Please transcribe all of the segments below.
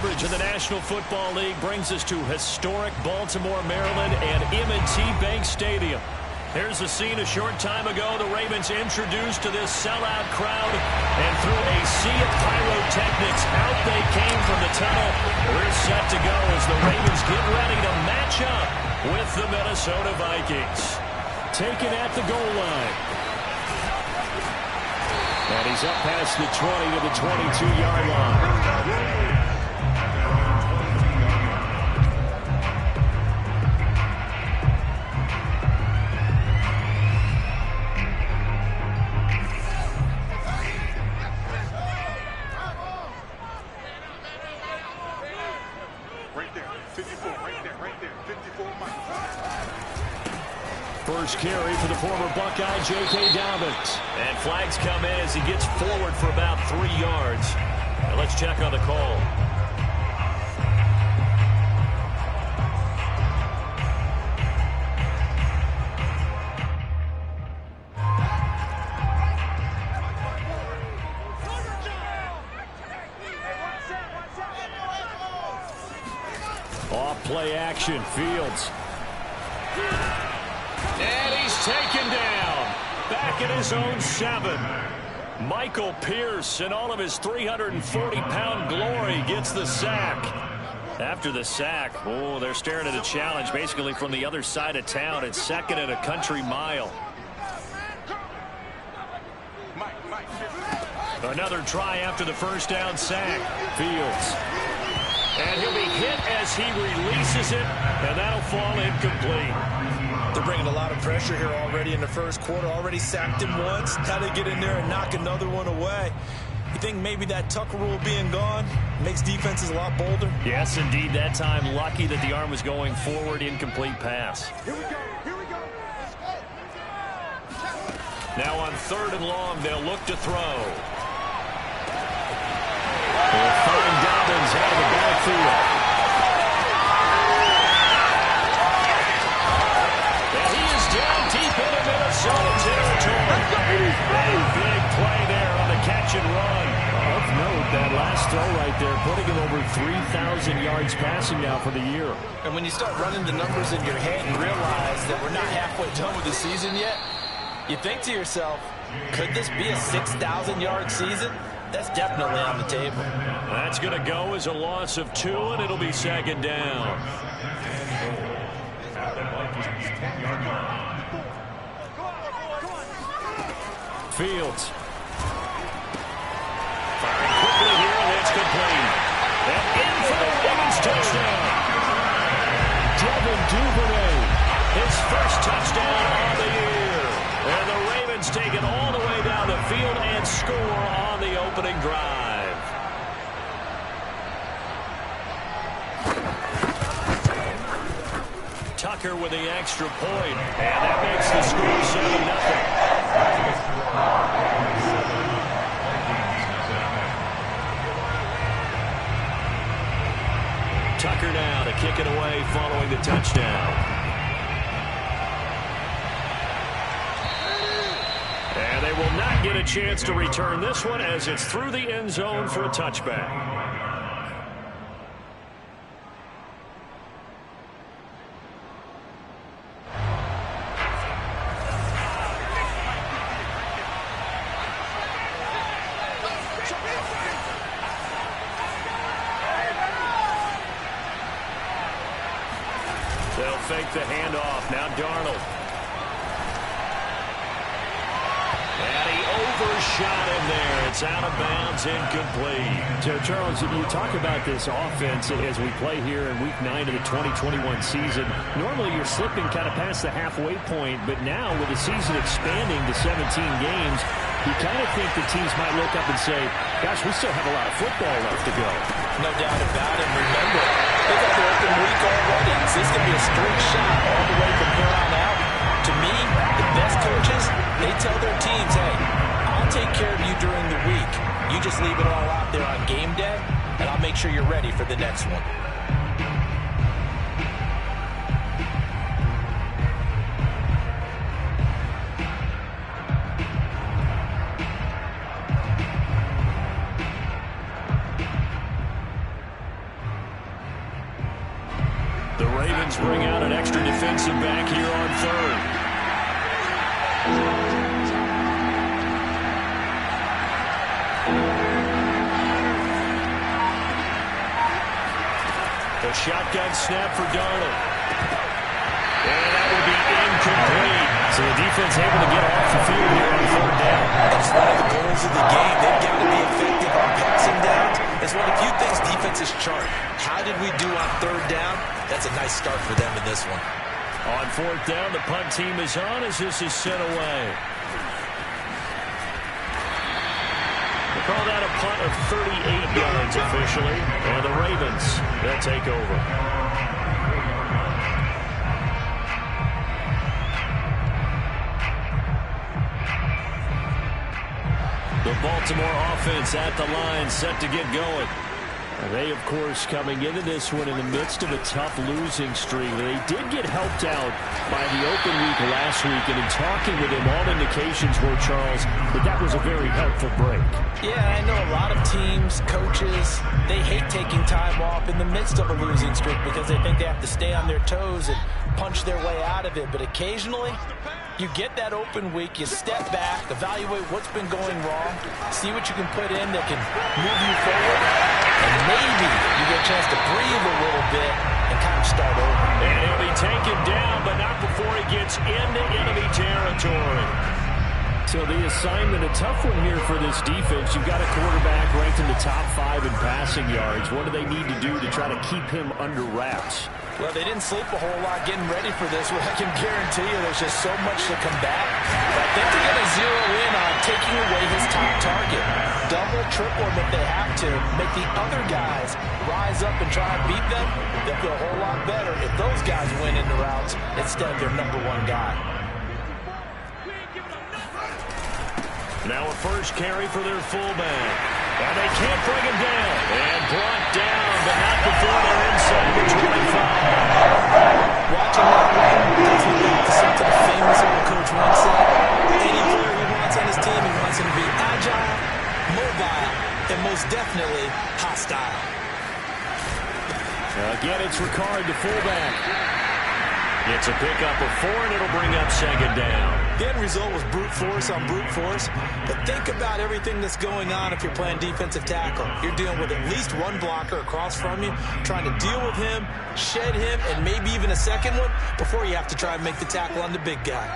coverage in the National Football League brings us to historic Baltimore, Maryland, and M&T Bank Stadium. Here's the scene a short time ago. The Ravens introduced to this sellout crowd, and through a sea of pyrotechnics, out they came from the tunnel. We're set to go as the Ravens get ready to match up with the Minnesota Vikings. Taken at the goal line. And he's up past the 20 to the 22-yard line. First carry for the former Buckeye, J.K. Dobbins. And flags come in as he gets forward for about 3 yards. Now let's check on the call. Off play action, Fields. And he's taken down. Back in his own 7. Michael Pierce, in all of his 340-pound glory, gets the sack. After the sack, oh, they're staring at a challenge basically from the other side of town. It's second and a country mile. Another try after the first down sack. Fields. And he'll be hit as he releases it, and that'll fall incomplete. They're bringing a lot of pressure here already in the first quarter. Already sacked him once. Now they get in there and knock another one away. You think maybe that Tucker rule being gone makes defenses a lot bolder? Yes, indeed. That time, lucky that the arm was going forward. Incomplete pass. Here we go. Here we go. Now on 3rd and long, they'll look to throw. They'll find Dobbins out of the backfield. Minnesota territory. A big play there on the catch and run. Of note, that last throw right there, putting him over 3,000 yards passing now for the year. And when you start running the numbers in your head and realize that we're not halfway done with the season yet, you think to yourself, could this be a 6,000-yard season? That's definitely on the table. That's going to go as a loss of 2, and it'll be 2nd down. Fields. Firing quickly here, and it's complete. And in for the Ravens touchdown. Devin Duvernay, his first touchdown on the year. And the Ravens take it all the way down the field and score on the opening drive. Tucker with the extra point, and that makes the score 7-0. Tucker now to kick it away following the touchdown. And they will not get a chance to return this one as it's through the end zone for a touchback. They'll fake the handoff. Now Darnold. And he overshot him there. It's out of bounds, incomplete. So, Charles, if you talk about this offense as we play here in Week 9 of the 2021 season, normally you're slipping kind of past the halfway point, but now with the season expanding to 17 games, you kind of think the teams might look up and say, gosh, we still have a lot of football left to go. No doubt about it. Remember, they got the open week already. So this is going to be a straight shot all the way from here on out. To me, the best coaches, they tell their teams, hey, I'll take care of you during the week. You just leave it all out there on game day, and I'll make sure you're ready for the next one. Ravens bring out an extra defensive back here on third. The shotgun snap for Darnold. And that will be incomplete. So the defense able to get off the field here on third down. It's one of the goals of the game. They've got to be effective on passing downs. It's one of the few things defenses chart. How did we do on third down? That's a nice start for them in this one. On fourth down, the punt team is on as this is sent away. They call that a punt of 38 yards officially. And the Ravens, they'll take over. The Baltimore offense at the line, set to get going. They, of course, coming into this one in the midst of a tough losing streak. They did get helped out by the open week last week, and in talking with him, all indications were, Charles, that was a very helpful break. Yeah, I know a lot of teams, coaches, they hate taking time off in the midst of a losing streak because they think they have to stay on their toes and punch their way out of it. But occasionally, you get that open week, you step back, evaluate what's been going wrong, see what you can put in that can move you forward, and maybe you get a chance to breathe a little bit and kind of start over. And he'll be taken down, but not before he gets into enemy territory. So the assignment, a tough one here for this defense. You've got a quarterback ranked in the top 5 in passing yards. What do they need to do to try to keep him under wraps? Well, they didn't sleep a whole lot getting ready for this. Well, I can guarantee you there's just so much to combat. But I think they're going to zero in on taking away his top target. Double, triple him if they have to. Make the other guys rise up and try and beat them. They'll feel a whole lot better if those guys win into routes instead of their number one guy. Now a first carry for their fullback. And they can't bring him down. And brought down, but not before they're inside the 25. Watching that run takes me back to something a famous old coach once said. Any player he wants on his team, he wants him to be agile, mobile, and most definitely hostile. Again, it's Ricard, the fullback. It's a pickup of 4, and it'll bring up second down. The end result was brute force on brute force, but think about everything that's going on if you're playing defensive tackle. You're dealing with at least one blocker across from you, trying to deal with him, shed him, and maybe even a second one before you have to try and make the tackle on the big guy.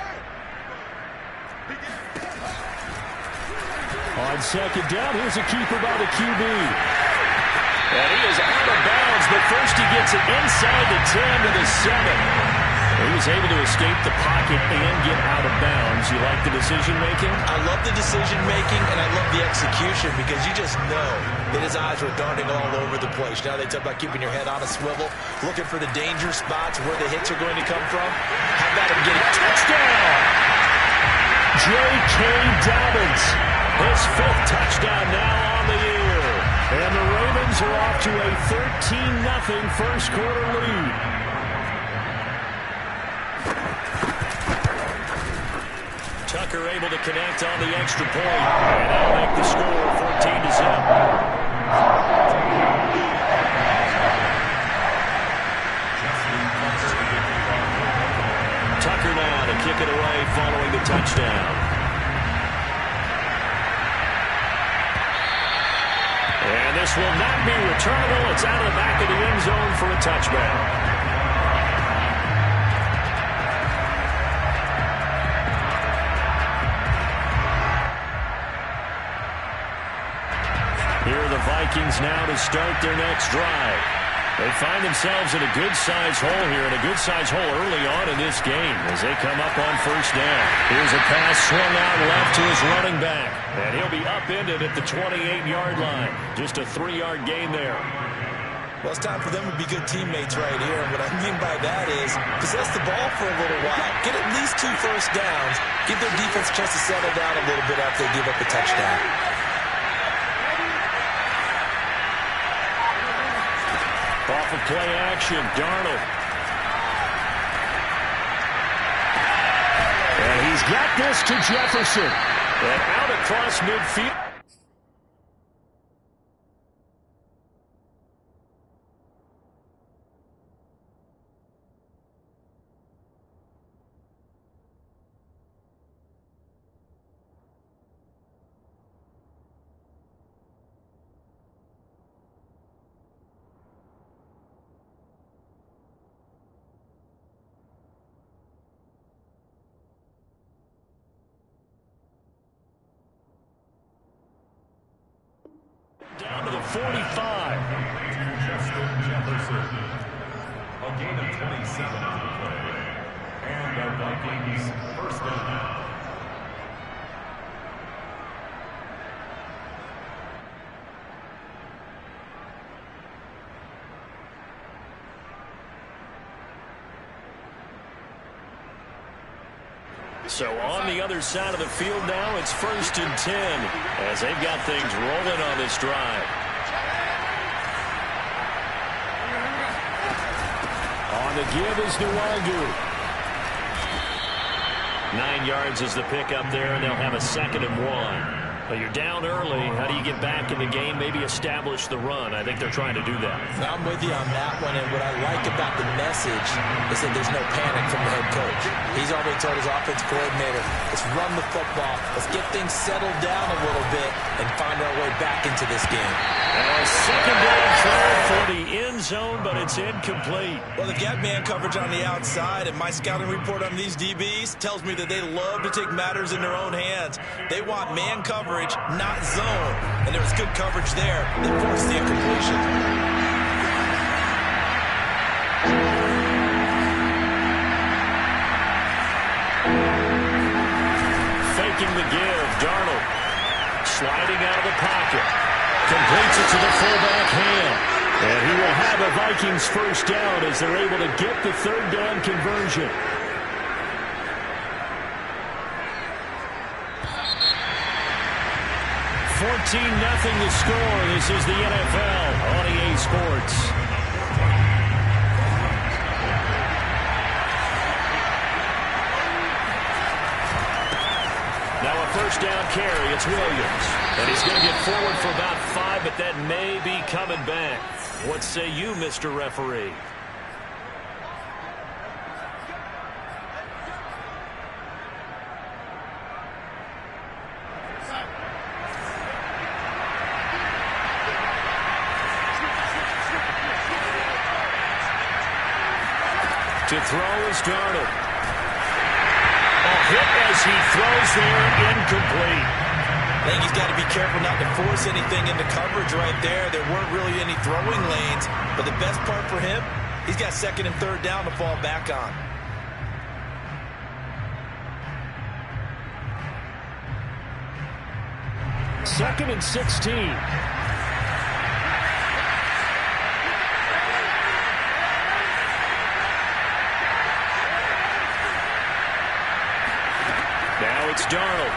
On second down, here's a keeper by the QB. And he is out of bounds, but first he gets it inside the 10 to the 7. He was able to escape the pocket and get out of bounds. You like the decision-making? I love the decision-making, and I love the execution because you just know that his eyes were darting all over the place. Now they talk about keeping your head on a swivel, looking for the danger spots where the hits are going to come from. How about him getting touchdown? J.K. Dobbins, his 5th touchdown now on the year. And the Ravens are off to a 13-0 first quarter lead. Tucker able to connect on the extra point. And that'll make the score 14-0. Tucker now to kick it away following the touchdown. And this will not be returnable. It's out of the back of the end zone for a touchback. Here are the Vikings now to start their next drive. They find themselves in a good-sized hole here, and a good-sized hole early on in this game as they come up on first down. Here's a pass swung out left to his running back, and he'll be upended at the 28-yard line. Just a 3-yard gain there. Well, it's time for them to be good teammates right here. And what I mean by that is possess the ball for a little while. Get at least 2 first downs. Give their defense a chance to settle down a little bit after they give up a touchdown. Off of play action, Darnold. And he's got this to Jefferson. And out across midfield. 45. A gain of 27 on the play. And the Vikings first down. So on the other side of the field now, it's 1st and 10 as they've got things rolling on this drive. On the give is Nwangu. 9 yards is the pickup there, and they'll have a 2nd and 1. But you're down early. How do you get back in the game? Maybe establish the run. I think they're trying to do that. I'm with you on that one, and what I like about the message is that there's no panic from the head coach. He's already told his offensive coordinator, let's run the football, let's get things settled down a little bit, and find our way back into this game. A secondary throw for the end zone, but it's incomplete. Well, they've got man coverage on the outside, and my scouting report on these DBs tells me that they love to take matters in their own hands. They want man coverage, not zone. And there was good coverage there that forced the incompletion. Faking the give, Darnold. Sliding out of the pocket. Completes it to the fullback hand. And he will have a Vikings first down as they're able to get the 3rd down conversion. $14-0 the score. This is the NFL on EA Sports. Now a first down carry. It's Williams. And he's going to get forward for about 5, but that may be coming back. What say you, Mr. Referee? To throw is Darnold. A hit as he throws there, incomplete. I think he's got to be careful not to force anything into coverage right there. There weren't really any throwing lanes, but the best part for him, he's got 2nd and 3rd down to fall back on. Second and 16. Now it's Darnold.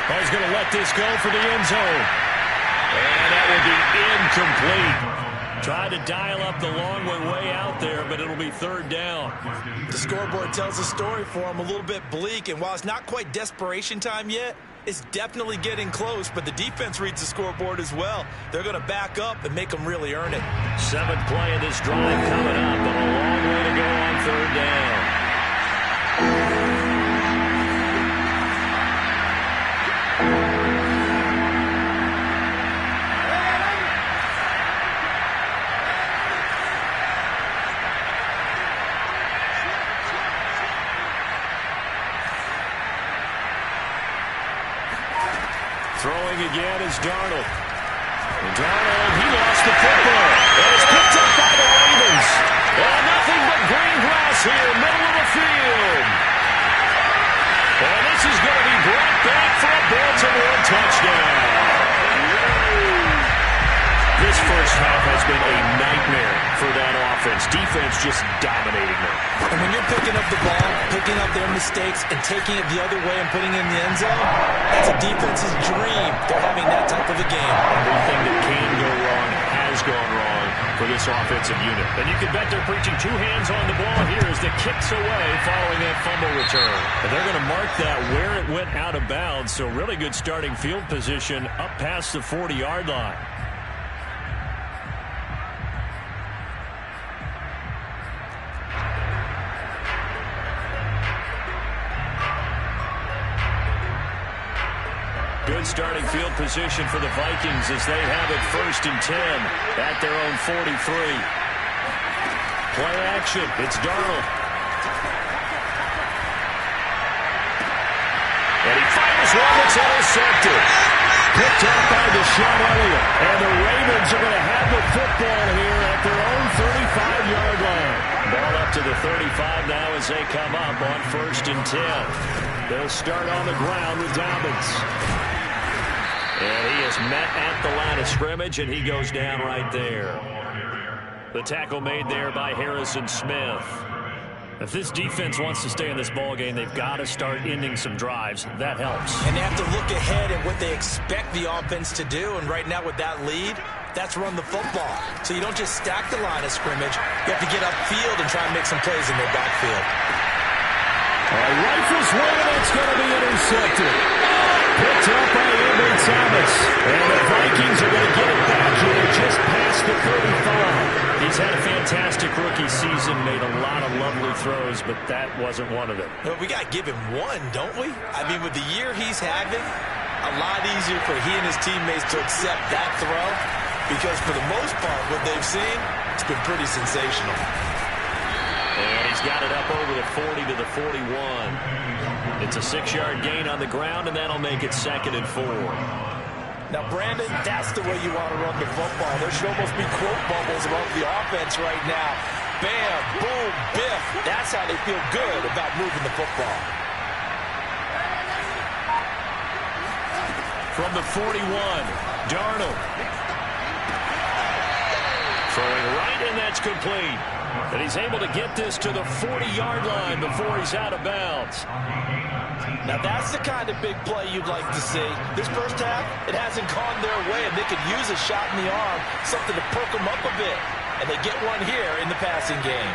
Oh, he's going to let this go for the end zone. And that will be incomplete. Tried to dial up the long way out there, but it'll be 3rd down. The scoreboard tells a story for him, a little bit bleak, and while it's not quite desperation time yet, it's definitely getting close, but the defense reads the scoreboard as well. They're going to back up and make them really earn it. 7th play of this drive coming up, and a long way to go on 3rd down. Throwing again is Darnold. And Darnold, he lost the football. And it's picked up by the Ravens. And nothing but green grass here, middle of the field. And this is going to be brought back for a Baltimore touchdown. This first half has been a nightmare for that offense. Defense just dominating them. And when you're picking up the ball, picking up their mistakes, and taking it the other way and putting it in the end zone, that's a defense's dream. They're having that type of a game. Everything that can go wrong has gone wrong for this offensive unit. And you can bet they're preaching 2 hands on the ball here as the kick's away following that fumble return. And they're going to mark that where it went out of bounds. So really good starting field position up past the 40-yard line. Good starting field position for the Vikings as they have it 1st and 10 at their own 43. Play action. It's Darnold. And he fires one that's intercepted. picked up by Deshaun Elliott. And the Ravens are going to have the football here at their own 35-yard line. Ball up to the 35 now as they come up on 1st and 10. They'll start on the ground with Dobbins. And he is met at the line of scrimmage, and he goes down right there. The tackle made there by Harrison Smith. If this defense wants to stay in this ballgame, they've got to start ending some drives. That helps. And they have to look ahead at what they expect the offense to do. And right now with that lead, that's run the football. So you don't just stack the line of scrimmage. You have to get upfield and try and make some plays in their backfield. Rifles one, it's going to be intercepted. Picked up by Ambry Thomas. And the Vikings are going to get it back here just past the 35. He's had a fantastic rookie season, made a lot of lovely throws, but that wasn't one of them. Well, we got to give him one, don't we? I mean, with the year he's having, a lot easier for he and his teammates to accept that throw, because for the most part, what they've seen, it's been pretty sensational. And he's got it up over the 40 to the 41. It's a 6-yard gain on the ground, and that'll make it 2nd and 4. Now, Brandon, that's the way you want to run the football. There should almost be quote bubbles about the offense right now. Bam, boom, biff. That's how they feel good about moving the football. From the 41, Darnold. Throwing right, and that's complete. And he's able to get this to the 40-yard line before he's out of bounds. Now, that's the kind of big play you'd like to see. This first half, it hasn't gone their way, and they could use a shot in the arm, something to perk them up a bit. And they get one here in the passing game.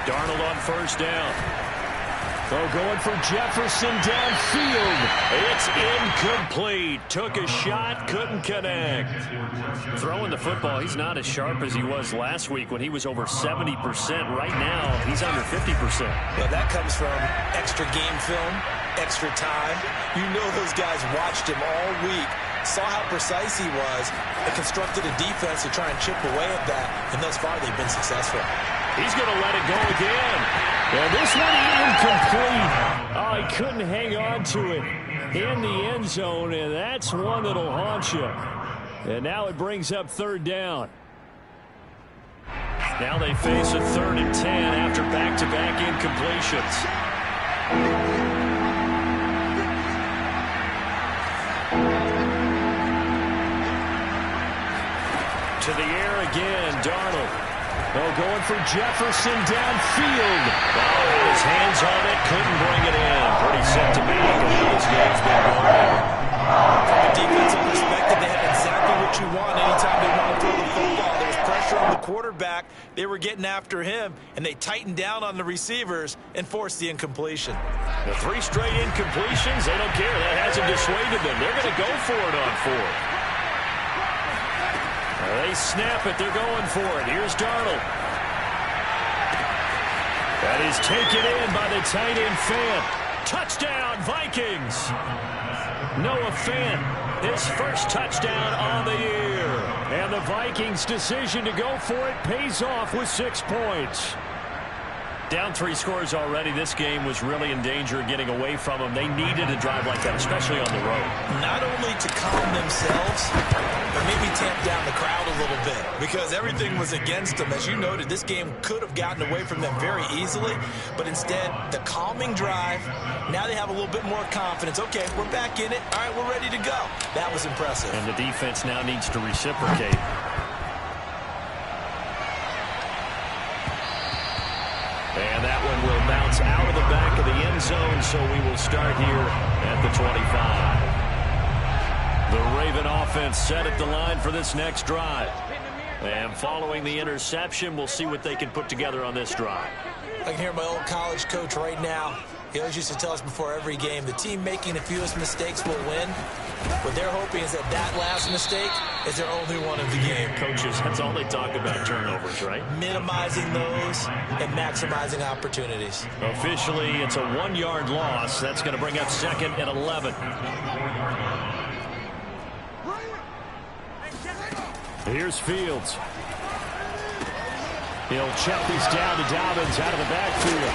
Darnold on 1st down. Going for Jefferson downfield. It's incomplete. Took a shot, couldn't connect. Throwing the football, he's not as sharp as he was last week when he was over 70%. Right now, he's under 50%. Well, that comes from extra game film, extra time. You know those guys watched him all week, saw how precise he was, and constructed a defense to try and chip away at that. And thus far, they've been successful. He's going to let it go again. And this one incomplete. Oh, he couldn't hang on to it in the end zone, and that's one that'll haunt you. And now it brings up 3rd down. Now they face a 3rd and 10 after back-to-back incompletions. To the air again, Darnold. Going for Jefferson downfield. Oh, his hands on it, couldn't bring it in. Pretty symptomatic of how this game's been going. From a defensive perspective, they have exactly what you want anytime they want to throw the football. There was pressure on the quarterback. They were getting after him, and they tightened down on the receivers and forced the incompletion. The 3 straight incompletions, they don't care. That hasn't dissuaded them. They're going to go for it on 4th. They snap it. They're going for it. Here's Darnold. That is taken in by the tight end Fant. Touchdown, Vikings. Noah Fant, his first touchdown on the year. And the Vikings' decision to go for it pays off with 6 points. Down 3 scores already. This game was really in danger of getting away from them. They needed a drive like that, especially on the road. Not only to calm themselves, but maybe tamp down the crowd a little bit, because everything was against them. As you noted, this game could have gotten away from them very easily, but instead, the calming drive, now they have a little bit more confidence. Okay, we're back in it. All right, we're ready to go. That was impressive. And the defense now needs to reciprocate. And that one will bounce out of the back of the end zone, so we will start here at the 25. The Raven offense set at the line for this next drive. And following the interception, we'll see what they can put together on this drive. I can hear my old college coach right now. He always used to tell us before every game, the team making the fewest mistakes will win. What they're hoping is that that last mistake is their only one of the game. Coaches, that's all they talk about, turnovers, right? Minimizing those and maximizing opportunities. Officially, it's a 1-yard loss. That's going to bring up 2nd and 11. Here's Fields. He'll check this down to Dobbins out of the backfield.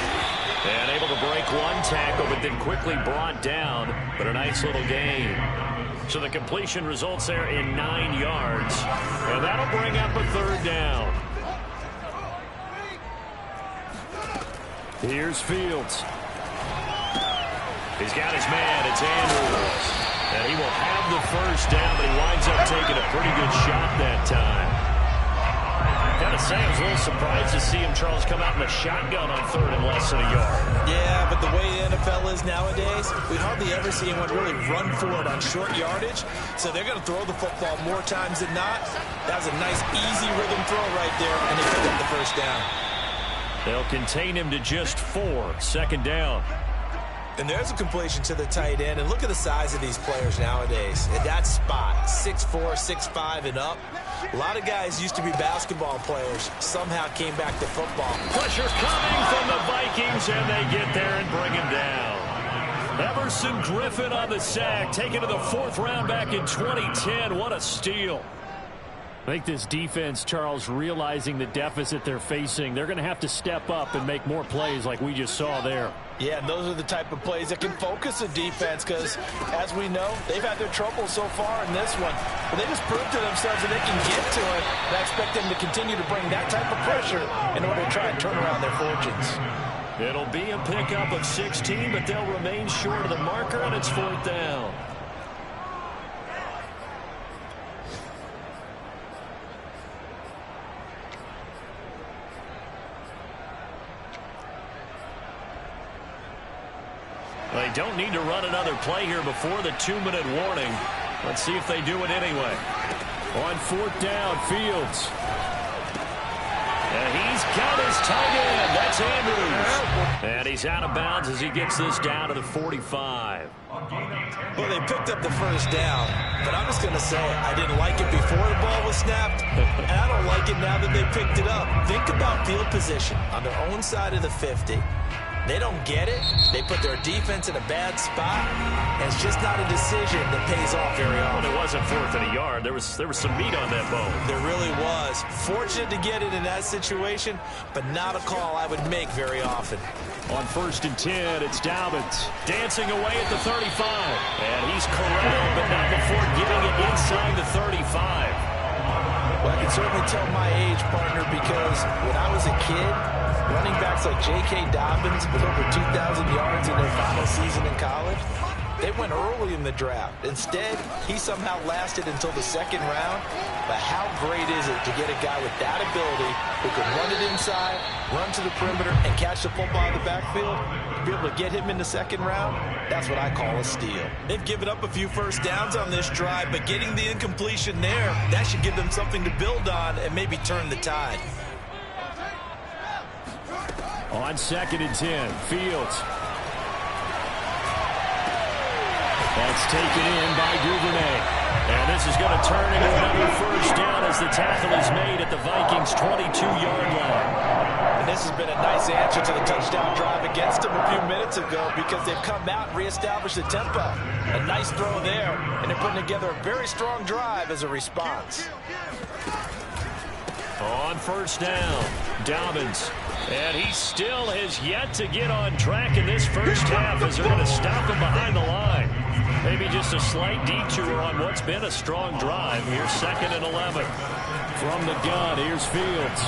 And able to break one tackle, but then quickly brought down. But a nice little gain. So the completion results there in 9 yards. And that'll bring up a third down. Here's Fields. He's got his man. It's Andrews. And he will have the first down, but he winds up taking a pretty good shot that time. Gotta say, I was a little surprised to see him, Charles, come out in a shotgun on third and less than a yard. Yeah, but the way the NFL is nowadays, we hardly ever see anyone really run for it on short yardage. So they're going to throw the football more times than not. That was a nice, easy rhythm throw right there, and they picked up the first down. They'll contain him to just 4. Second down. And there's a completion to the tight end. And look at the size of these players nowadays. At that spot, 6'4", 6'5", and up. A lot of guys used to be basketball players. Somehow came back to football. Pressure coming from the Vikings, and they get there and bring him down. Everson Griffin on the sack, taken to the 4th round back in 2010. What a steal. I think this defense, Charles, realizing the deficit they're facing, they're going to have to step up and make more plays like we just saw there. Yeah, and those are the type of plays that can focus a defense because, as we know, they've had their trouble so far in this one. But they just proved to themselves that they can get to it, and I expect them to continue to bring that type of pressure in order to try and turn around their fortunes. It'll be a pickup of 16, but they'll remain short of the marker, and it's 4th down. They don't need to run another play here before the 2-minute warning. Let's see if they do it anyway. On 4th down, Fields. And he's got his tight end. That's Andrews. And he's out of bounds as he gets this down to the 45. Well, they picked up the first down, but I'm just going to say I didn't like it before the ball was snapped, and I don't like it now that they picked it up. Think about field position on their own side of the 50. They don't get it. They put their defense in a bad spot, and it's just not a decision that pays off very often. Well, it wasn't 4th and a yard. There was some meat on that bone. There really was. Fortunate to get it in that situation, but not a call I would make very often. On 1st and 10, it's Dobbins dancing away at the 35. And he's corralled, but not before getting it inside the 35. Well, I can certainly tell my age, partner, because when I was a kid, running backs like J.K. Dobbins with over 2,000 yards in their final season in college, they went early in the draft. Instead, he somehow lasted until the 2nd round. But how great is it to get a guy with that ability who can run it inside, run to the perimeter, and catch the football in the backfield? To be able to get him in the 2nd round, that's what I call a steal. They've given up a few first downs on this drive, but getting the incompletion there, that should give them something to build on and maybe turn the tide. On 2nd and 10, Fields. That's taken in by Duvernay. And this is going to turn into another first down as the tackle is made at the Vikings' 22-yard line. And this has been a nice answer to the touchdown drive against them a few minutes ago because they've come out and reestablished the tempo. A nice throw there, and they're putting together a very strong drive as a response. On 1st down, Dobbins. And he still has yet to get on track in this first half as they're going to stop him behind the line. Maybe just a slight detour on what's been a strong drive. Here's 2nd and 11. From the gun, here's Fields.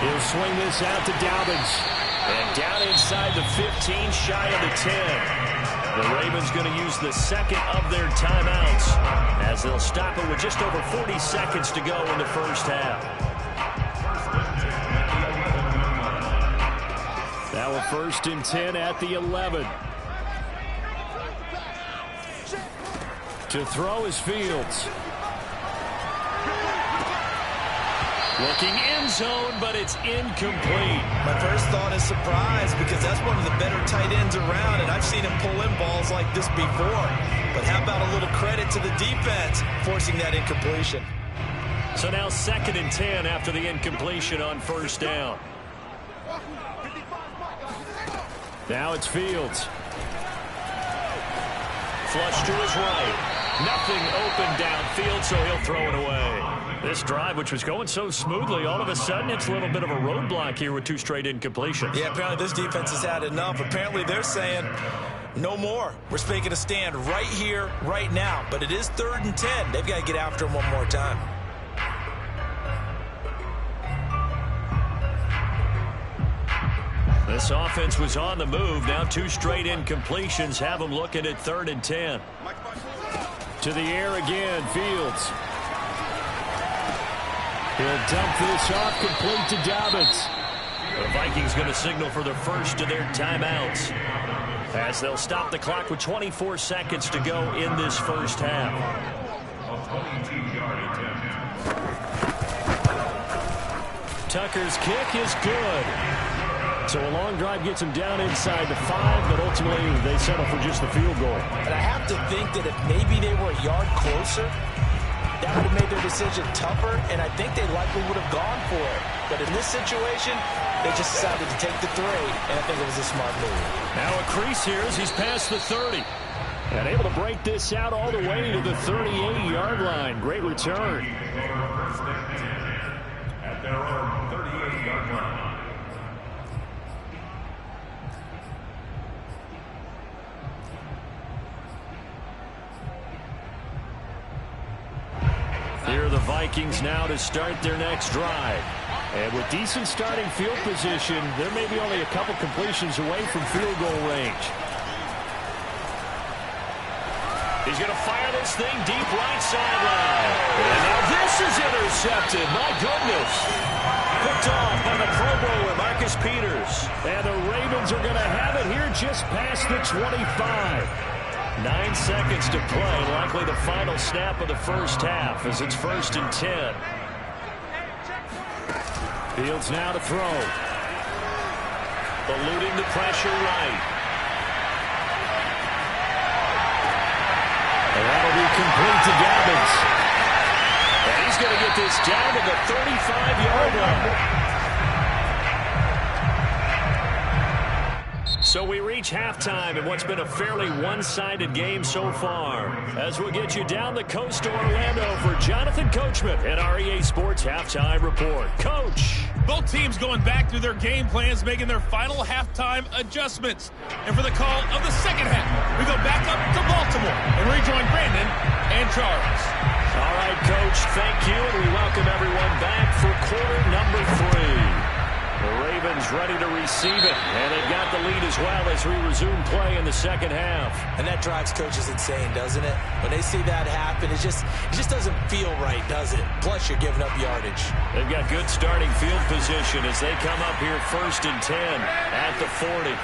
He'll swing this out to Dobbins. And down inside the 15, shy of the 10. The Ravens going to use the 2nd of their timeouts as they'll stop it with just over 40 seconds to go in the first half. Now a 1st and 10 at the 11. To throw is Fields. Looking end zone, but it's incomplete. My first thought is surprise because that's one of the better tight ends around, and I've seen him pull in balls like this before. But how about a little credit to the defense forcing that incompletion? So now 2nd and 10 after the incompletion on 1st down. Now it's Fields. Flush to his right. Nothing open downfield, so he'll throw it away. This drive, which was going so smoothly, all of a sudden it's a little bit of a roadblock here with 2 straight incompletions. Yeah, apparently this defense has had enough. Apparently they're saying, no more. We're making a stand right here, right now. But it is 3rd and 10. They've got to get after him one more time. This offense was on the move. Now 2 straight incompletions have them looking at 3rd and 10. To the air again, Fields. He'll dump this off, complete to Dobbins. The Vikings going to signal for the first of their timeouts, as they'll stop the clock with 24 seconds to go in this first half. Tucker's kick is good. So a long drive gets him down inside the 5, but ultimately they settle for just the field goal. And I have to think that if maybe they were a yard closer, that would have made their decision tougher, and I think they likely would have gone for it. But in this situation, they just decided to take the 3, and I think it was a smart move. Now a crease here as he's past the 30. And able to break this out all the way to the 38-yard line. Great return. At their own 38-yard line. Here are the Vikings now to start their next drive. And with decent starting field position, there may be only a couple completions away from field goal range. He's going to fire this thing deep right sideline. And now this is intercepted. My goodness. Picked off by the Pro Bowler, Marcus Peters. And the Ravens are going to have it here just past the 25. 9 seconds to play, likely the final snap of the first half as it's 1st and 10. Fields now to throw. Eluding the pressure right. And that'll be complete to Dobbins. And he's going to get this down to the 35-yard line. So we reach halftime in what's been a fairly one-sided game so far. As we'll get you down the coast to Orlando for Jonathan Coachman at our EA Sports Halftime Report. Coach. Both teams going back through their game plans, making their final halftime adjustments. And for the call of the second half, we go back up to Baltimore and rejoin Brandon and Charles. All right, Coach, thank you, and we welcome everyone back for quarter number 3. The Ravens ready to receive it, and they've got the lead as well as we resume play in the second half. And that drives coaches insane, doesn't it? When they see that happen, it just doesn't feel right, does it? Plus, you're giving up yardage. They've got good starting field position as they come up here 1st and 10 at the 40.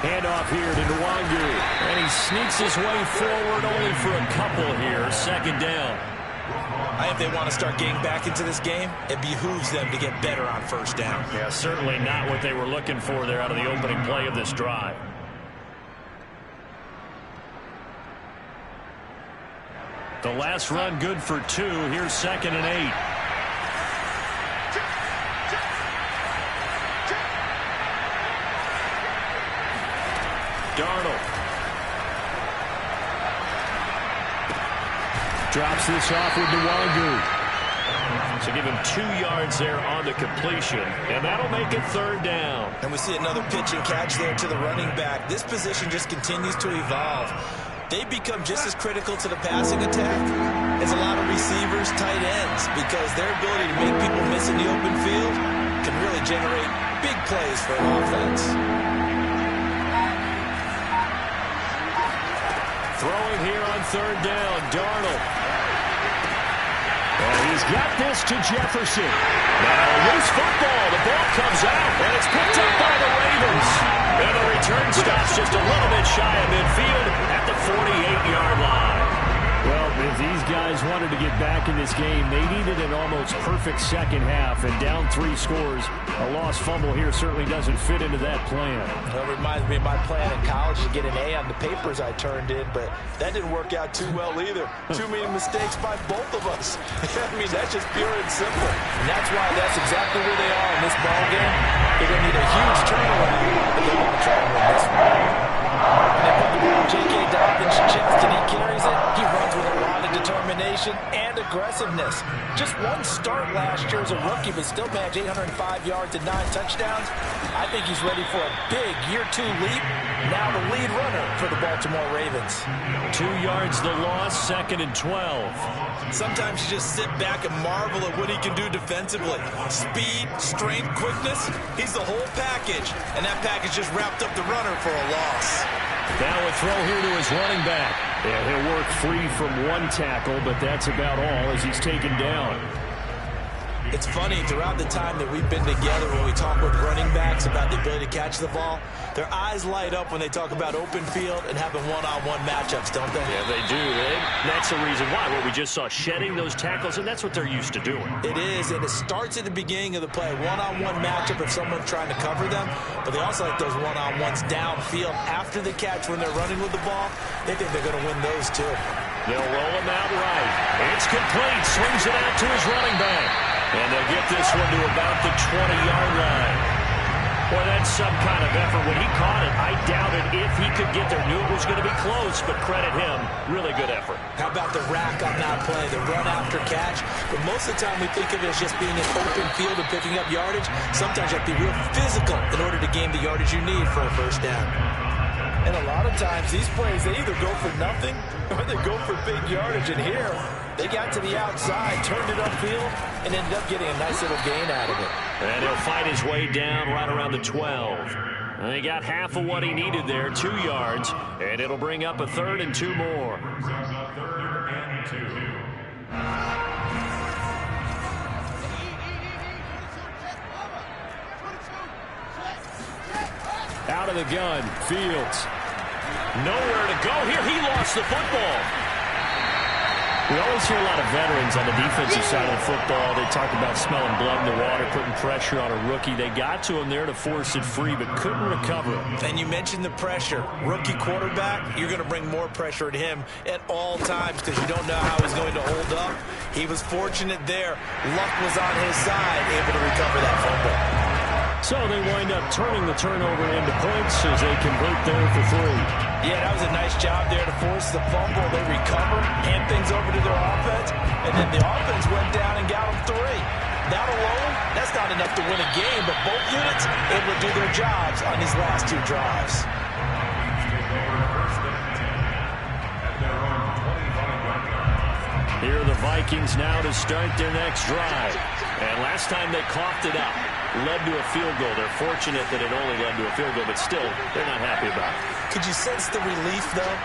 Handoff here to Nwangu. And he sneaks his way forward only for a couple here. 2nd down. I think they want to start getting back into this game. It behooves them to get better on 1st down. Yeah, certainly not what they were looking for there out of the opening play of this drive. The last run good for 2. Here's 2nd and 8. Darnold. Drops this off with Nwangu. So give him 2 yards there on the completion, and that'll make it 3rd down. And we see another pitch and catch there to the running back. This position just continues to evolve. They become just as critical to the passing attack as a lot of receivers, tight ends, because their ability to make people miss in the open field can really generate big plays for an offense. Throwing here on 3rd down, Darnold. And he's got this to Jefferson. Now loose football. The ball comes out, and it's picked up by the Ravens. And the return stops just a little bit shy of midfield at the 48-yard line. Well, if these guys wanted to get back in this game, they needed an almost perfect second half, and down 3 scores. A lost fumble here certainly doesn't fit into that plan. Well, it reminds me of my plan in college to get an A on the papers I turned in, but that didn't work out too well either. Too many mistakes by both of us. I mean, that's just pure and simple. And that's why that's exactly where they are in this ball game. They're going to need a huge turnaround if they want to try and win this one. And they put the ball in J.K. Dobbins' chest, and he carries it. He runs with a lot of determination and aggressiveness. Just one start last year as a rookie, but still managed 805 yards and 9 touchdowns. I think he's ready for a big year-2 leap. Now the lead runner for the Baltimore Ravens. 2 yards the loss, 2nd and 12. Sometimes you just sit back and marvel at what he can do defensively. Speed, strength, quickness, he's the whole package. And that package just wrapped up the runner for a loss. Now a throw here to his running back. Yeah, he'll work free from one tackle, but that's about all as he's taken down. It's funny, throughout the time that we've been together when we talk with running backs about the ability to catch the ball, their eyes light up when they talk about open field and having one-on-one matchups, don't they? Yeah, they do. That's the reason why. What we just saw, shedding those tackles, and that's what they're used to doing. It is, and it starts at the beginning of the play. One-on-one matchup if someone's trying to cover them, but they also like those one-on-ones downfield after the catch when they're running with the ball. They think they're going to win those too. They'll roll him out right. It's complete. Swings it out to his running back. And they'll get this one to about the 20-yard line. Boy, that's some kind of effort. When he caught it, I doubted if he could get there. Knew it was going to be close, but credit him. Really good effort. How about the rack on that play, the run after catch? But most of the time we think of it as just being an open field and picking up yardage. Sometimes you have to be real physical in order to gain the yardage you need for a first down. And a lot of times these plays, they either go for nothing or they go for big yardage. And here, they got to the outside, turned it upfield, and ended up getting a nice little gain out of it. And he'll fight his way down right around the 12. And he got half of what he needed there, 2 yards, and it'll bring up a 3rd and 2 more. Out of the gun, Fields. Nowhere to go here. He lost the football. We always hear a lot of veterans on the defensive side of the football. They talk about smelling blood in the water, putting pressure on a rookie. They got to him there to force it free, but couldn't recover it. And you mentioned the pressure. Rookie quarterback, you're going to bring more pressure at him at all times because you don't know how he's going to hold up. He was fortunate there. Luck was on his side, able to recover that fumble. So they wind up turning the turnover into points as they convert there for 3. Yeah, that was a nice job there to force the fumble. They recover, hand things over to their offense, and then the offense went down and got them 3. That alone, that's not enough to win a game, but both units able to do their jobs on these last 2 drives. Here are the Vikings now to start their next drive. And last time they coughed it up, led to a field goal. They're fortunate that it only led to a field goal, but still, they're not happy about it. Could you sense the relief, though,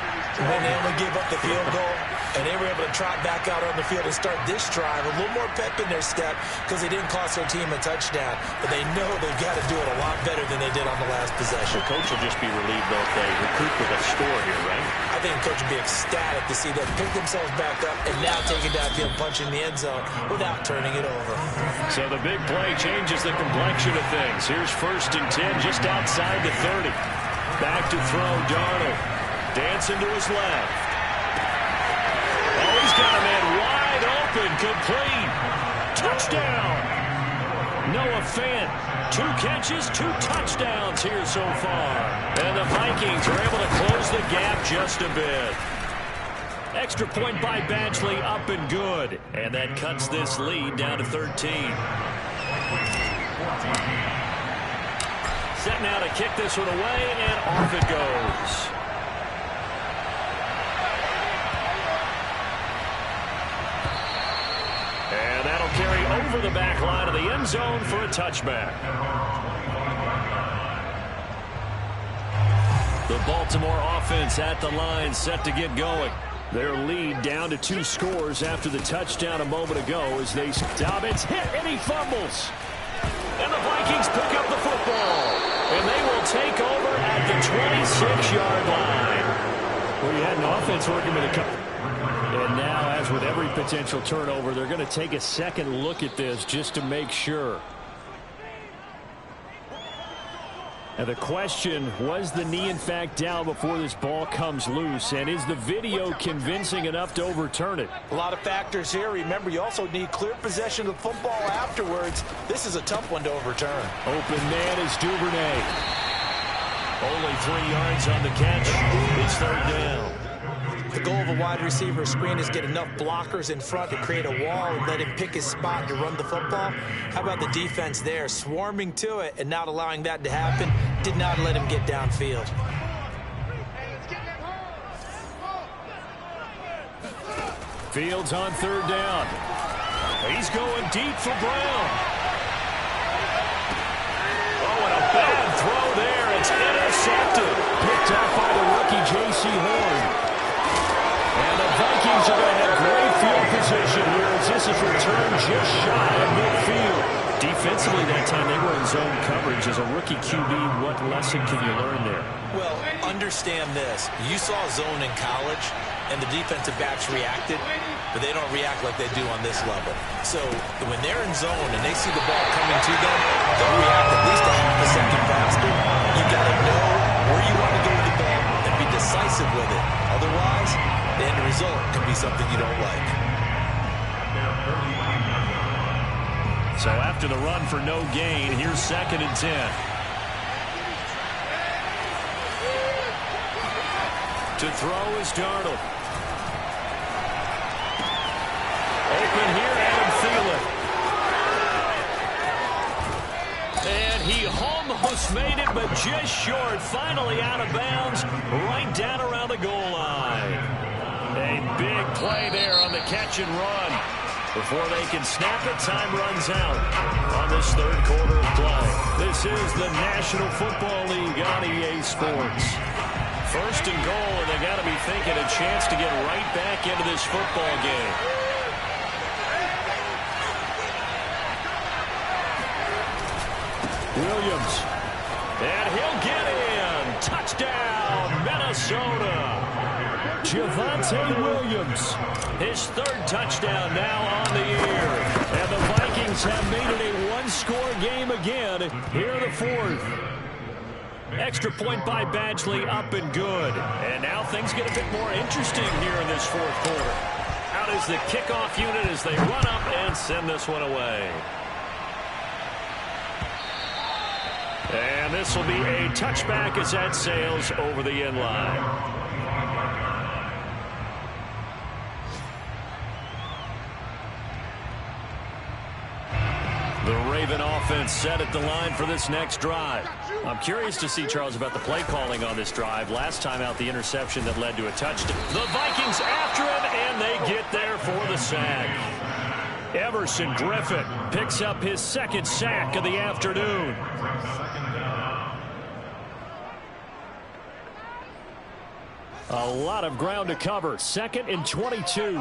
when they only gave up the field goal? And they were able to trot back out on the field and start this drive. A little more pep in their step because they didn't cost their team a touchdown. But they know they've got to do it a lot better than they did on the last possession. The coach will just be relieved, though, if they recoup with a score here, right? I think the coach would be ecstatic to see them pick themselves back up and now take it downfield, punching the end zone without turning it over. So the big play changes the complexion of things. Here's 1st and 10 just outside the 30. Back to throw, Darnold. Dancing to his left. Oh, he's got a man wide open, complete. Touchdown. Noah Fant, 2 catches, 2 touchdowns here so far. And the Vikings are able to close the gap just a bit. Extra point by Badgley, up and good. And that cuts this lead down to 13. Set now to kick this one away, and off it goes. And that'll carry over the back line of the end zone for a touchback. The Baltimore offense at the line, set to get going. Their lead down to 2 scores after the touchdown a moment ago as they Dobbins hit and he fumbles. And the Vikings pick up the football. And they will take over at the 26-yard line. Well, you had an offense working with a couple. And now, as with every potential turnover, they're going to take a second look at this just to make sure. And the question, was the knee in fact down before this ball comes loose? And is the video convincing enough to overturn it? A lot of factors here. Remember, you also need clear possession of the football afterwards. This is a tough one to overturn. Open man is Duvernay. Only 3 yards on the catch. It's 3rd down. the goal of a wide receiver screen is get enough blockers in front to create a wall and let him pick his spot to run the football. How about the defense there, swarming to it and not allowing that to happen? Did not let him get downfield. Fields on third down. He's going deep for Brown. Oh, and a bad throw there. It's intercepted. Picked up by the rookie J.C. Horn. And the Vikings are going to have great field position here as this is returned just shy of midfield. Defensively that time they were in zone coverage. As a rookie QB, what lesson can you learn there? Well, understand this. You saw zone in college, and the defensive backs reacted, but they don't react like they do on this level. So when they're in zone and they see the ball coming to them, they'll react at least a half a second faster. You got to know where you want to go with the ball and be decisive with it. Otherwise, the end result can be something you don't like. So after the run for no gain, here's 2nd and 10. To throw is Darnold. Open here, Adam Thielen. And he almost made it, but just short. Finally out of bounds, right down around the goal line. A big play there on the catch and run. Before they can snap it, time runs out on this third quarter of play. This is the National Football League on EA Sports. 1st and goal, and they got to be thinking a chance to get right back into this football game. Williams. And he'll get in. Touchdown, Minnesota. Javonte Williams. His 3rd touchdown now on the year. And the Vikings have made it a one-score game again here in the 4th. Extra point by Badgley, up and good. And now things get a bit more interesting here in this 4th quarter. Out is the kickoff unit as they run up and send this one away. And this will be a touchback as that sails over the end line. The Raven offense set at the line for this next drive. I'm curious to see, Charles, about the play calling on this drive. Last time out, the interception that led to a touchdown. The Vikings after him, and they get there for the sack. Everson Griffin picks up his 2nd sack of the afternoon. A lot of ground to cover. 2nd and 22.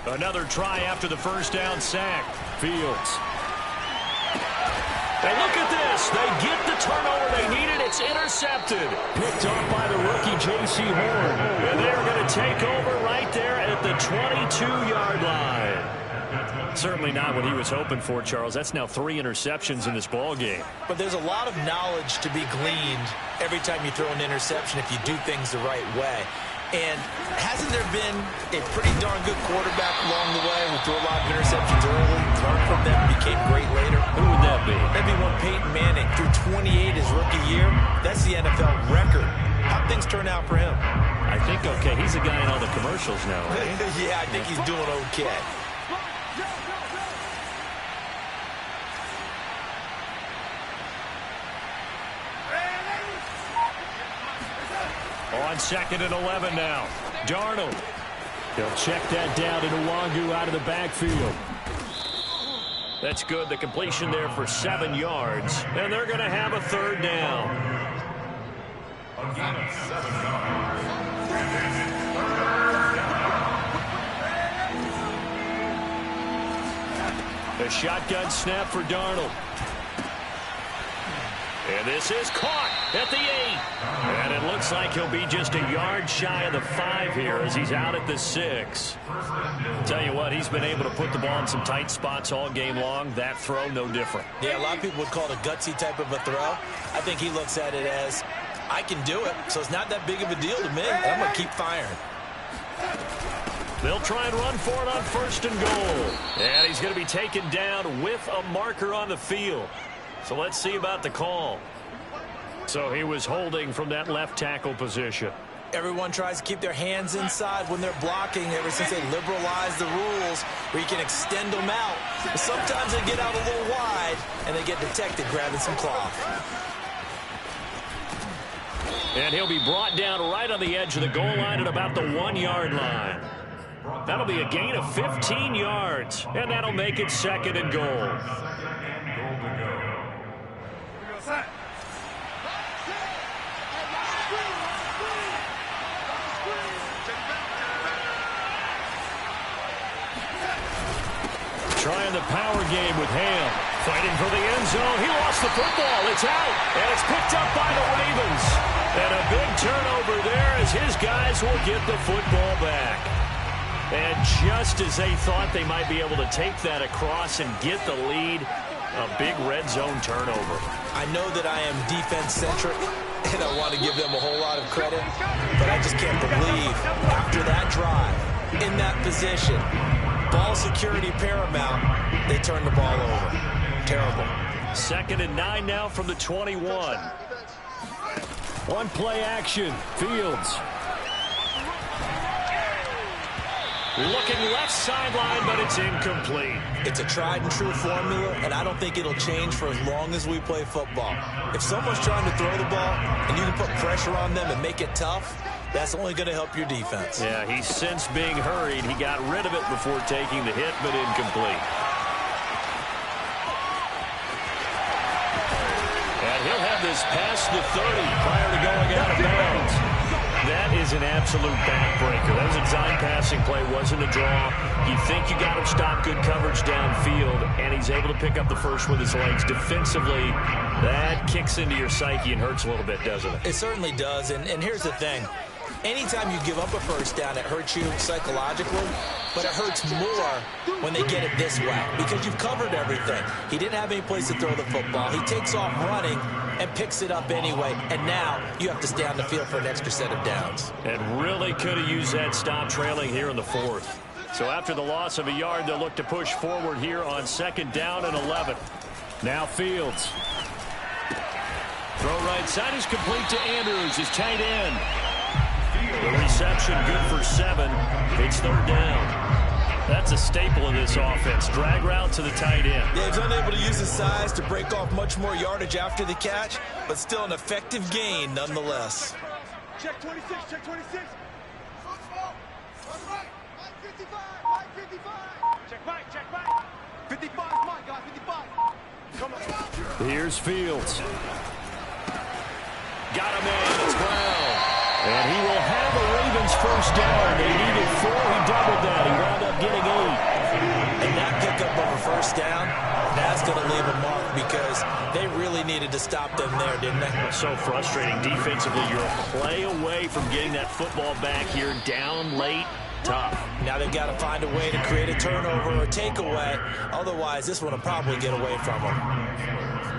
Another try after the first down sack. Fields. And look at this. They get the turnover they needed. It's intercepted. Picked off by the rookie J.C. Horn. And they're going to take over right there at the 22-yard line. Certainly not what he was hoping for, Charles. That's now 3 interceptions in this ball game. But there's a lot of knowledge to be gleaned every time you throw an interception if you do things the right way. And hasn't there been a pretty darn good quarterback along the way who threw a lot of interceptions early, learned from them, became great later? Who would that be? Maybe one Peyton Manning threw 28 his rookie year. That's the NFL record. How'd things turn out for him? I think okay. He's a guy in all the commercials now, right? Yeah, I think he's doing okay. On 2nd and 11 now. Darnold. He'll check that down to Nwangu out of the backfield. That's good. The completion there for 7 yards. And they're going to have a 3rd down. A gain of 7 yards. A shotgun snap for Darnold. And this is caught at the 8. And it looks like he'll be just a yard shy of the 5 here as he's out at the 6. Tell you what, he's been able to put the ball in some tight spots all game long. That throw, no different. Yeah, a lot of people would call it a gutsy type of a throw. I think he looks at it as, I can do it, so it's not that big of a deal to me. I'm going to keep firing. They'll try and run for it on 1st and goal. And he's going to be taken down with a marker on the field. So let's see about the call. So he was holding from that left tackle position. Everyone tries to keep their hands inside when they're blocking ever since they liberalized the rules where you can extend them out. But sometimes they get out a little wide and they get detected grabbing some cloth. And he'll be brought down right on the edge of the goal line at about the 1-yard line. That'll be a gain of 15 yards, and that'll make it 2nd and goal. Trying the power game with Ham. Fighting for the end zone. He lost the football. It's out. And it's picked up by the Ravens. And a big turnover there as his guys will get the football back. And just as they thought they might be able to take that across and get the lead, a big red zone turnover. I know that I am defense-centric, and I want to give them a whole lot of credit, but I just can't believe after that drive, in that position, ball security paramount, they turned the ball over. Terrible. 2nd and 9 now from the 21. One play action. Fields. Looking left sideline, but it's incomplete. It's a tried and true formula, and I don't think it'll change for as long as we play football. If someone's trying to throw the ball and you can put pressure on them and make it tough, that's only going to help your defense. Yeah, he's since being hurried. He got rid of it before taking the hit, but incomplete. And he'll have this past the 30 prior to going out of bounds. That is an absolute backbreaker. That was a design passing play, wasn't a draw. You think you got him stopped, good coverage downfield, and he's able to pick up the first with his legs. Defensively, that kicks into your psyche and hurts a little bit, doesn't it? It certainly does, and here's the thing. Anytime you give up a first down, it hurts you psychologically, but it hurts more when they get it this way because you've covered everything. He didn't have any place to throw the football. He takes off running and picks it up anyway, and now you have to stay on the field for an extra set of downs. And really could have used that stop trailing here in the 4th. So after the loss of a yard, they'll look to push forward here on 2nd down and 11. Now Fields. Throw right side is complete to Andrews, his tight end. The reception good for 7. It's 3rd down. That's a staple of this offense. Drag route to the tight end. Yeah, he's unable to use his size to break off much more yardage after the catch, but still an effective gain nonetheless. Check 26, check 26. Right, 55. Check Mike. 55, Mike, guys, 55. Come on. Here's Fields. Got him in. It's Brown. And he will have a Ravens first down. They needed 4. He doubled that. He wound up getting 8. And that pickup of a first down, that's going to leave a mark because they really needed to stop them there, didn't they? So frustrating defensively. You're a play away from getting that football back here. Down late. Tough. Now they've got to find a way to create a turnover or takeaway. Otherwise, this one will probably get away from them.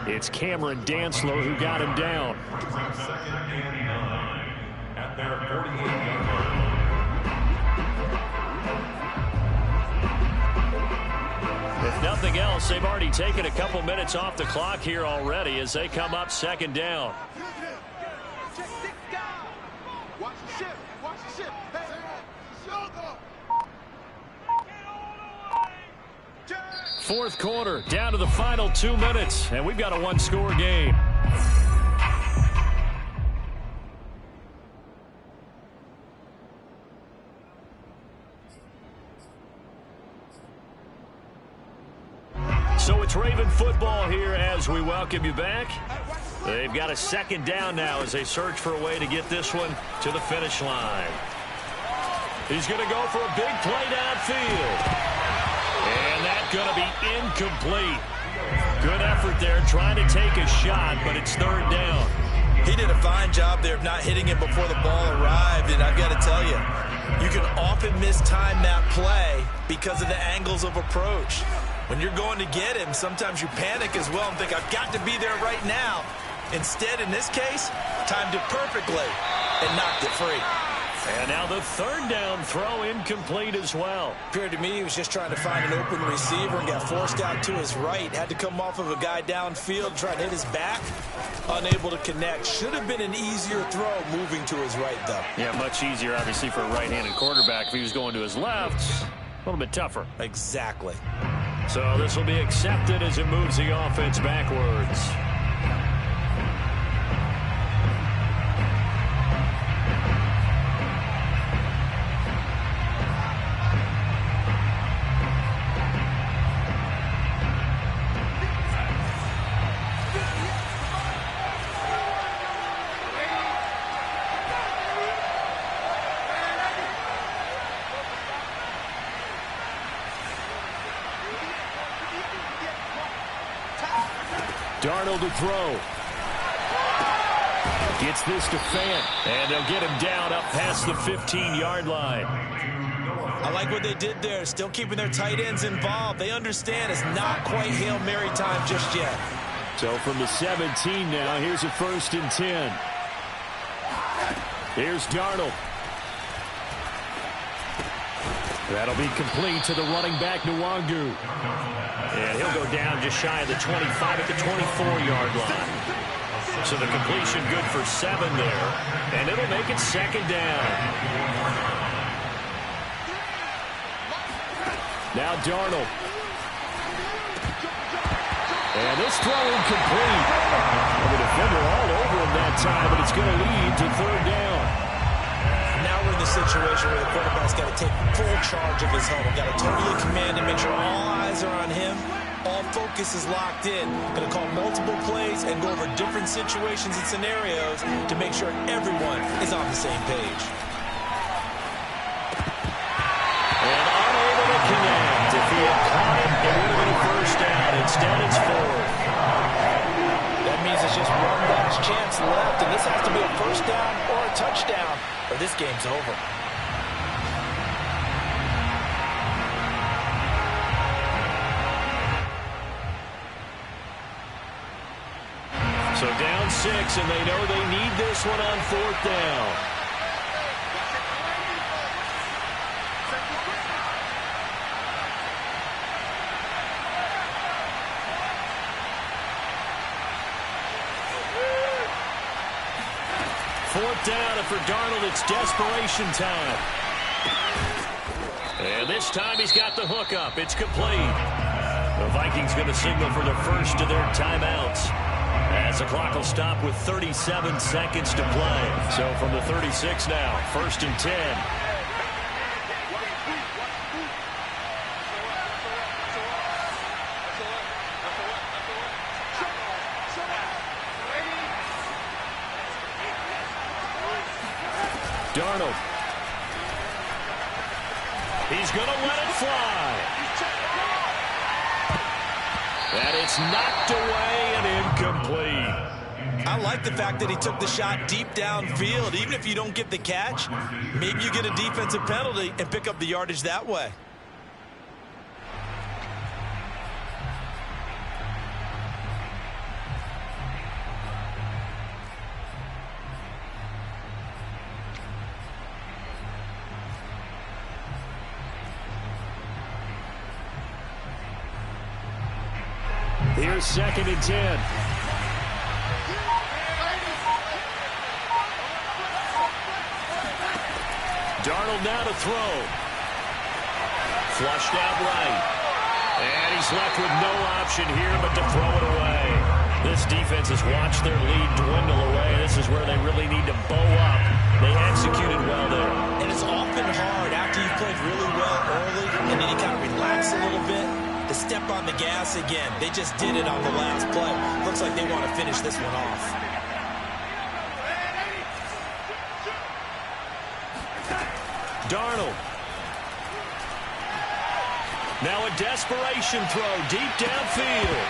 It's Cameron Dantzler who got him down. 2nd and 9 at their 48-yard line. If nothing else, they've already taken a couple minutes off the clock here already as they come up 2nd down. Check 6 down. Watch the ship. Hey, shoulder. 4th quarter, down to the final 2 minutes, and we've got a 1-score game. So it's Raven football here as we welcome you back. They've got a 2nd down now as they search for a way to get this one to the finish line. He's going to go for a big play downfield. And that's going to be incomplete. Good effort there trying to take a shot, but it's 3rd down. He did a fine job there of not hitting it before the ball arrived, and I've got to tell you, you can often mistime that play because of the angles of approach. When you're going to get him, sometimes you panic as well and think, I've got to be there right now. Instead, in this case, timed it perfectly and knocked it free. And now the third down throw incomplete as well. Appeared to me he was just trying to find an open receiver and got forced out to his right. Had to come off of a guy downfield, try to hit his back. Unable to connect. Should have been an easier throw moving to his right, though. Yeah, much easier, obviously, for a right-handed quarterback. If he was going to his left, a little bit tougher. Exactly. So this will be accepted as it moves the offense backwards. Darnold to throw. Gets this to Fant, and they'll get him down up past the 15-yard line. I like what they did there, still keeping their tight ends involved. They understand it's not quite Hail Mary time just yet. So from the 17 now, here's a 1st and 10. Here's Darnold. That'll be complete to the running back, Nwangu. And he'll go down just shy of the 25 at the 24-yard line. So the completion good for 7 there. And it'll make it 2nd down. Now Darnold. And this throw incomplete. The defender all over him that time, but it's going to lead to 3rd down. Now we're in the situation where the quarterback's got to take full charge of his huddle. Got to totally command and make sure all eyes are on him. All focus is locked in. Going to call multiple plays and go over different situations and scenarios to make sure everyone is on the same page. And unable to connect. If he had caught it, it would have been a 1st down. Instead, it's 4th. That means it's just one last chance left, and this has to be a 1st down or a touchdown, or this game's over. So down 6, and they know they need this one on 4th down. Fourth down, and for Darnold, it's desperation time. And this time he's got the hook up. It's complete. The Vikings going to signal for the first of their timeouts, as the clock will stop with 37 seconds to play. So from the 36 now, 1st and 10. Darnold. He's going to let it fly. And it's knocked away and incomplete. I like the fact that he took the shot deep downfield. Even if you don't get the catch, maybe you get a defensive penalty and pick up the yardage that way. Here's 2nd and 10. Darnold now to throw. Flushed out right. And he's left with no option here but to throw it away. This defense has watched their lead dwindle away. This is where they really need to bow up. They executed well there. And it's often hard after you've played really well early and then you kind of relax a little bit to step on the gas again. They just did it on the last play. Looks like they want to finish this one off. Darnold. Now a desperation throw deep downfield.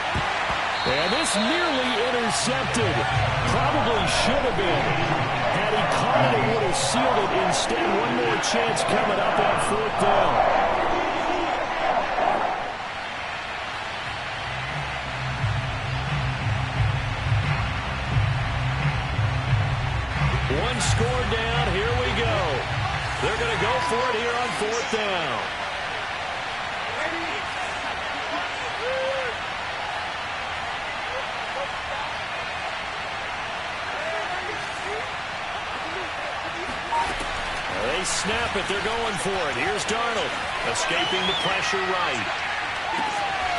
And this nearly intercepted. Probably should have been. Had he caught it, it would have sealed it. Instead, one more chance coming up on 4th down. One score down. Here we go. for it here on 4th down. They snap it. They're going for it. Here's Darnold, escaping the pressure right.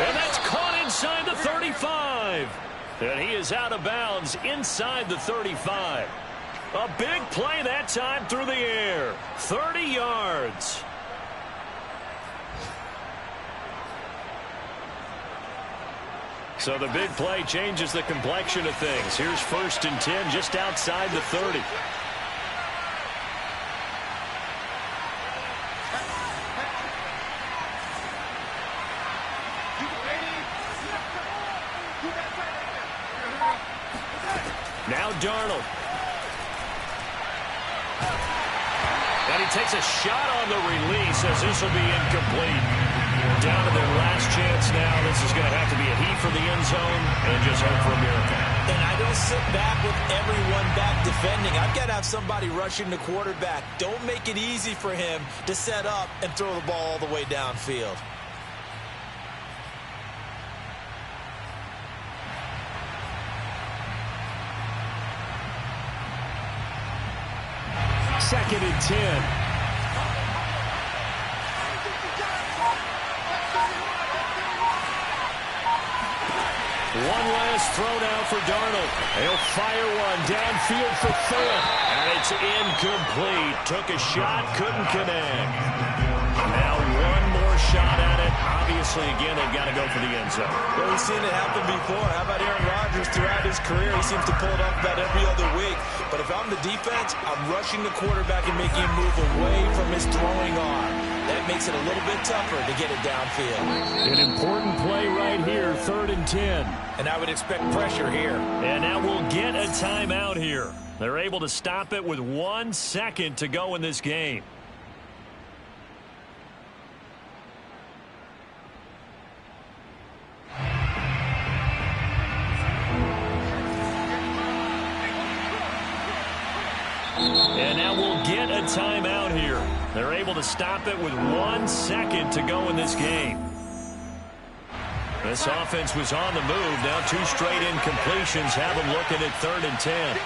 And that's caught inside the 35. And he is out of bounds inside the 35. A big play that time through the air. 30 yards. So the big play changes the complexion of things. Here's 1st and 10 just outside the 30. Now Darnold. And he takes a shot on the release as this will be incomplete. Down to their last chance now. This is going to have to be a heat for the end zone and just hope for a miracle. And I don't sit back with everyone back defending. I've got to have somebody rushing the quarterback. Don't make it easy for him to set up and throw the ball all the way downfield. Second and 10. One last throw now for Darnold. He'll fire one downfield for Fant. And it's incomplete. Took a shot, couldn't connect. Now one more shot at it. Obviously, again, they've got to go for the end zone. Well, we've seen it happen before. How about Aaron Rodgers throughout his career? He seems to pull it off about every other week. But if I'm the defense, I'm rushing the quarterback and making him move away from his throwing arm. That makes it a little bit tougher to get it downfield. An important play right here, 3rd and 10. And I would expect pressure here. And now we'll get a timeout here. They're able to stop it with 1 second to go in this game. And now we'll get a timeout here. They're able to stop it with 1 second to go in this game. This offense was on the move. Now 2 straight incompletions have them looking at 3rd and 10.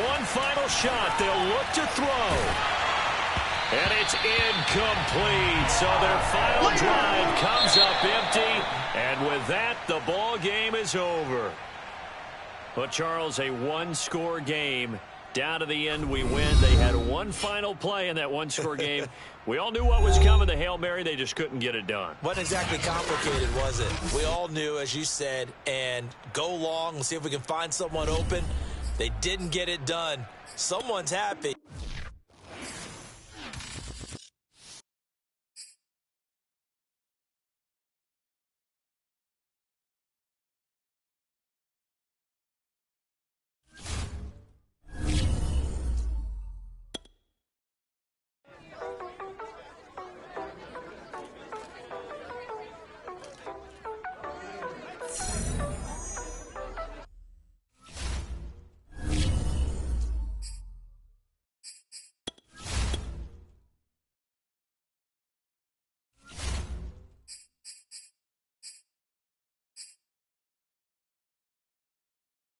One final shot. They'll look to throw. And it's incomplete. So their final drive comes up empty. And with that, the ball game is over. But, Charles, a one-score game. Down to the end, we win. They had one final play in that one-score game. We all knew what was coming, the Hail Mary. They just couldn't get it done. Wasn't exactly complicated, was it? We all knew, as you said, and go long. We'll see if we can find someone open. They didn't get it done. Someone's happy.